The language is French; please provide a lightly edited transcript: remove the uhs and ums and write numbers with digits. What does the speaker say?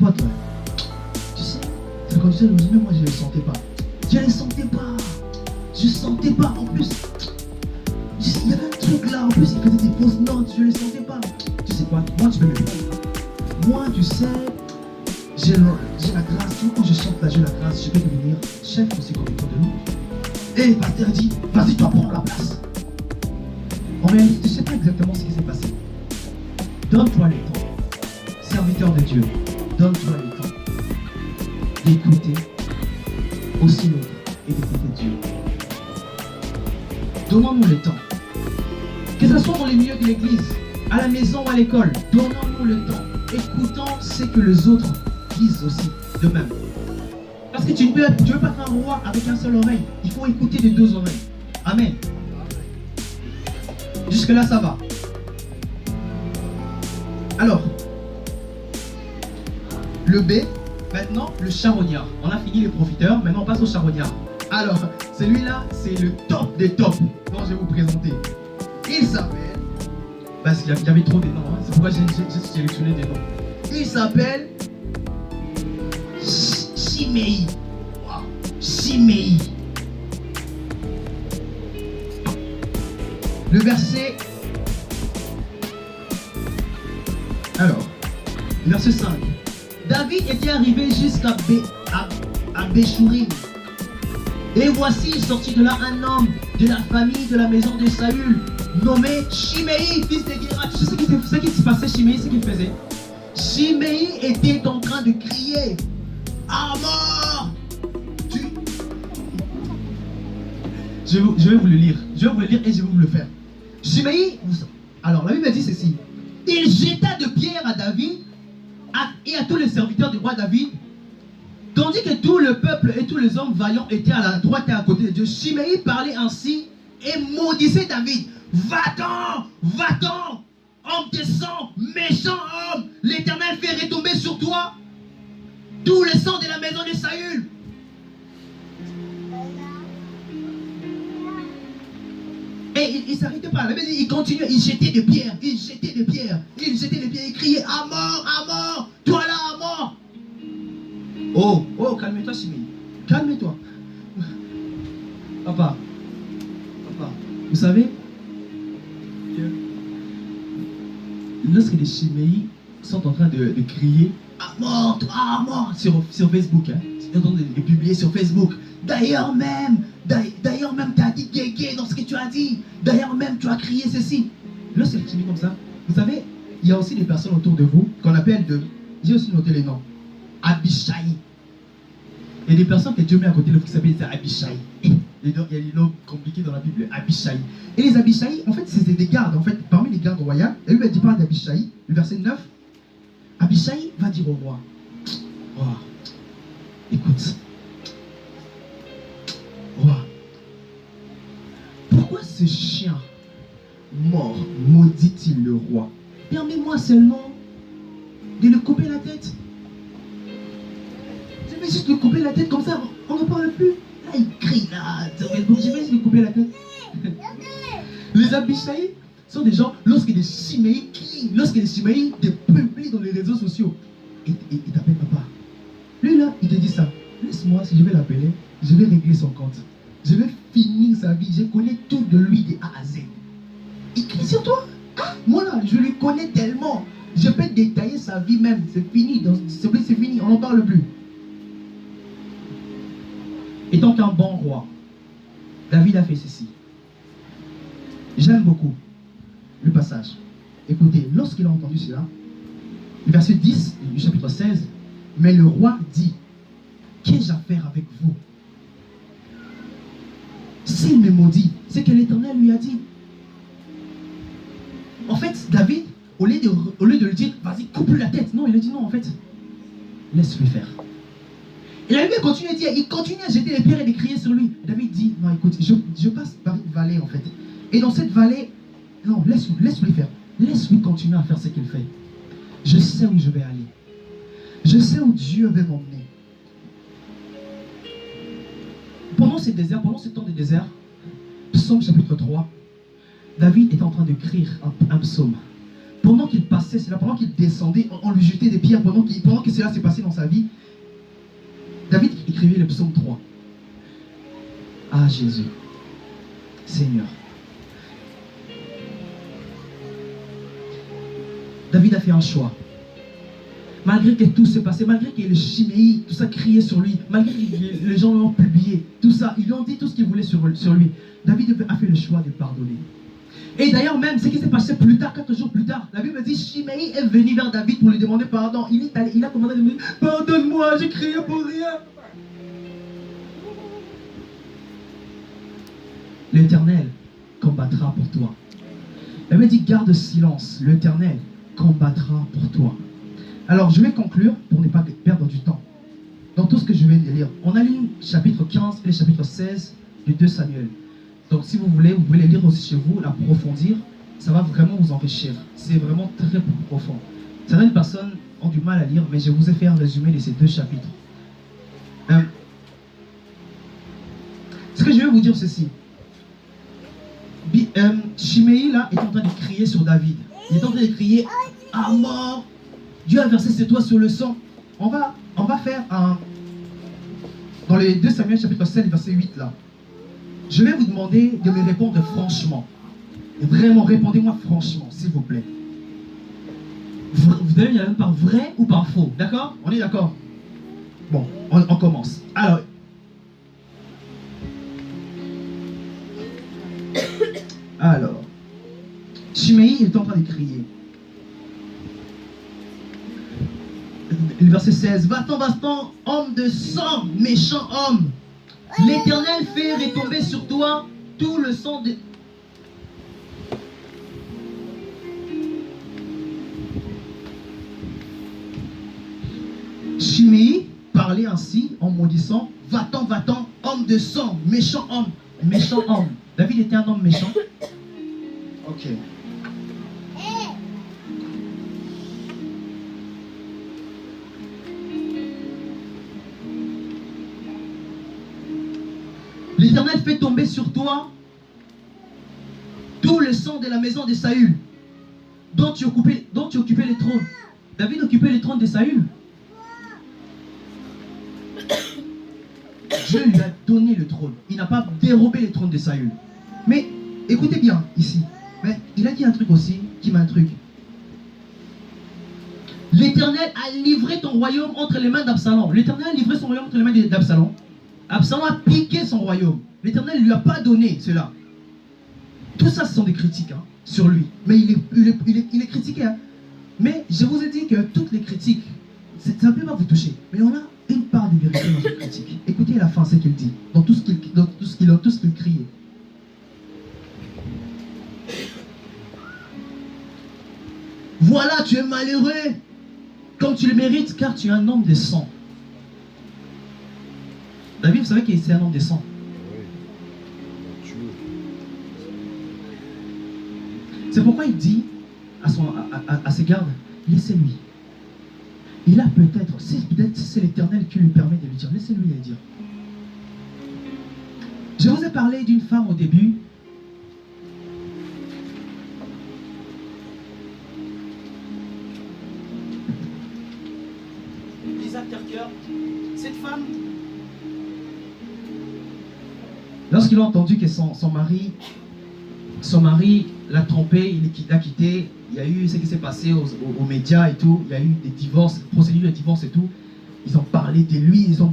Apôtre, tu sais, c'est comme ça, même moi je ne les sentais pas. Je ne les sentais pas. Je ne sentais pas. En plus, il y avait un truc là. En plus, il faisait des fausses notes. Je ne les sentais pas. Tu sais quoi? Moi, tu peux me prendre. Moi, tu sais, j'ai la grâce. Tu vois, quand je chante là, j'ai la grâce. Je peux devenir chef aussi comme étant de nous. Et le pasteur dit, vas-y, toi, prends la place. En réalité, tu ne sais pas exactement ce qui s'est passé. Donne-toi le temps. Serviteur de Dieu, donne-toi le temps d'écouter aussi l'autre et d'écouter Dieu. Donnons-nous le temps. Que ce soit dans les milieux de l'église, à la maison ou à l'école, donnons-nous le temps. Écoutons ce que les autres disent aussi de même. Parce que tu ne peux pas être un roi avec un seul oreille. Il faut écouter des deux oreilles. Amen. Jusque-là, ça va. Alors, le B, maintenant le charognard. On a fini les profiteurs, maintenant on passe au charognard. Alors, celui-là, c'est le top des tops dont je vais vous présenter. Il s'appelle, parce qu'il y avait trop de noms, hein, c'est pourquoi j'ai sélectionné des noms. Il s'appelle Shimei. Wow. Shimei. Le verset. Alors, le verset 5. David était arrivé jusqu'à Béchourim. Et voici, il sortit de là un homme de la famille de la maison de Saül, nommé Shimei, fils de Guéra. Tu sais ce qui se passait, Shimei, ce qu'il faisait? Shimei était en train de crier à mort. Je vais vous le lire. Je vais vous le lire et je vais vous le faire. Shimei, alors la Bible dit ceci. Il jeta de pierres à David et à tous les serviteurs du roi David, tandis que tout le peuple et tous les hommes vaillants étaient à la droite et à côté de Dieu. Shimei parlait ainsi et maudissait David. Va-t'en, va-t'en, homme de sang, méchant homme, l'Éternel fait retomber sur toi tout le sang de la maison de Saül. Et il ne s'arrêtait pas. Il continuait, il jetait des pierres, il jetait des pierres, il jetait des pierres, il criait à mort, toi là à mort. Oh, calme-toi, Shimei. Calme-toi. Papa, vous savez, lorsque les Shimei sont en train de crier à mort, toi à mort, sur Facebook, hein, ils sont en train de publier sur Facebook. D'ailleurs même, tu as dit gay dans ce que tu as dit. D'ailleurs même, tu as crié ceci. Lorsque c'est fini comme ça, vous savez, il y a aussi des personnes autour de vous qu'on appelle de... J'ai aussi noté les noms. Abishai. Il y a des personnes que Dieu met à côté de vous qui s'appellent Abishai. Il y a des noms compliqués dans la Bible, Abishai. Et les Abishai, en fait, c'était des gardes. En fait, parmi les gardes royaux, et lui, il parle d'Abishai, le verset 9. Abishai va dire au roi, oh, écoute, roi, pourquoi ce chien mort maudit-il le roi? Permets-moi seulement de lui couper la tête. Je vais juste lui couper la tête comme ça, on ne parle plus. Là, il crie là, je vais juste lui couper la tête. Les Abishai sont des gens, lorsque des Shimei te publient dans les réseaux sociaux, il t'appelle papa. Lui là, il te dit ça. Laisse-moi, si je vais l'appeler, je vais régler son compte. Je vais finir sa vie. Je connais tout de lui de A à Z. Il crie sur toi. Ah, moi là, je le connais tellement. Je peux détailler sa vie même. C'est fini. C'est fini. On n'en parle plus. Étant un bon roi, David a fait ceci. J'aime beaucoup le passage. Écoutez, lorsqu'il a entendu cela, le verset 10 du chapitre 16, mais le roi dit, qu'ai-je à faire avec vous? S'il me maudit, c'est que l'Éternel lui a dit. En fait, David, au lieu de lui dire, vas-y, coupe-lui la tête. Non, il a dit non, en fait, laisse-le faire. Et la Bible continue à dire, il continue à jeter les pierres et de crier sur lui. David dit, non, écoute, je passe par une vallée, en fait. Et dans cette vallée, non, laisse-lui faire. Laisse-lui continuer à faire ce qu'il fait. Je sais où je vais aller. Je sais où Dieu va m'emmener. Pendant ce désert, pendant ce temps de désert, Psaume chapitre 3, David est en train d'écrire un psaume. pendant qu'il passait, c'est là, pendant qu'il descendait, on lui jetait des pierres, pendant que cela s'est passé dans sa vie, David écrivait le psaume 3. Ah Jésus, Seigneur. David a fait un choix. Malgré que tout s'est passé, malgré que le Chiméi, tout ça criait sur lui, malgré que les gens l'ont publié, tout ça, ils lui ont dit tout ce qu'ils voulaient sur lui. David a fait le choix de pardonner. Et d'ailleurs même, ce qui s'est passé plus tard, 4 jours plus tard, la Bible dit, Chiméi est venu vers David pour lui demander pardon. Il a commandé de lui dire, pardonne-moi, j'ai crié pour rien. L'Éternel combattra pour toi. La Bible dit, garde silence, l'Éternel combattra pour toi. Alors, je vais conclure pour ne pas perdre du temps. Dans tout ce que je vais lire, on a lu chapitre 15 et le chapitre 16 du 2 Samuel. Donc, si vous voulez, vous pouvez les lire aussi chez vous, l'approfondir. Ça va vraiment vous enrichir. C'est vraiment très profond. Certaines personnes ont du mal à lire, mais je vous ai fait un résumé de ces 2 chapitres. Ce que je vais vous dire, ceci. Chiméi, là, est en train de crier sur David. Il est en train de crier à mort. Dieu a versé ses doigts sur le sang. On va faire un... Dans les 2 Samuel chapitre 7, verset 8 là. Je vais vous demander de me répondre franchement. Et vraiment, répondez-moi franchement, s'il vous plaît. Vous devez y aller par vrai ou par faux. D'accord? On est d'accord? Bon, on commence. Alors, Chiméi est en train de crier. Le verset 16. Va-t'en, homme de sang, méchant homme. L'Éternel fait retomber sur toi tout le sang de... Chiméi parlait ainsi en maudissant. Va-t'en, homme de sang, méchant homme. Méchant homme. David était un homme méchant. Ok. L'Éternel fait tomber sur toi tout le sang de la maison de Saül, dont tu occupais le trône. David occupait le trône de Saül. Dieu lui a donné le trône. Il n'a pas dérobé le trône de Saül. Mais écoutez bien ici. Mais il a dit un truc aussi qui m'intrigue. L'Éternel a livré ton royaume entre les mains d'Absalom. L'Éternel a livré son royaume entre les mains d'Absalom. Absalom a piqué son royaume. L'Éternel ne lui a pas donné cela. Tout ça, ce sont des critiques sur lui. Mais il est critiqué. Mais je vous ai dit que toutes les critiques, ça ne peut pas vous toucher. Mais on a une part de vérité dans cette critique. Écoutez à la fin ce qu'il dit, dans tout ce qu'il criait. Voilà, tu es malheureux, comme tu le mérites, car tu es un homme de sang. David, vous savez qu'il est un homme de sang. C'est pourquoi il dit à ses gardes, laissez-lui. Il a peut-être c'est l'Éternel qui lui permet de lui dire, laissez-lui le dire. Je vous ai parlé d'une femme au début. Lisa Terker, cette femme, lorsqu'il a entendu que son mari l'a trompé, il l'a quitté, il y a eu ce qui s'est passé aux médias et tout, il y a eu des divorces, procédures de divorce et tout, ils ont parlé de lui, ils ont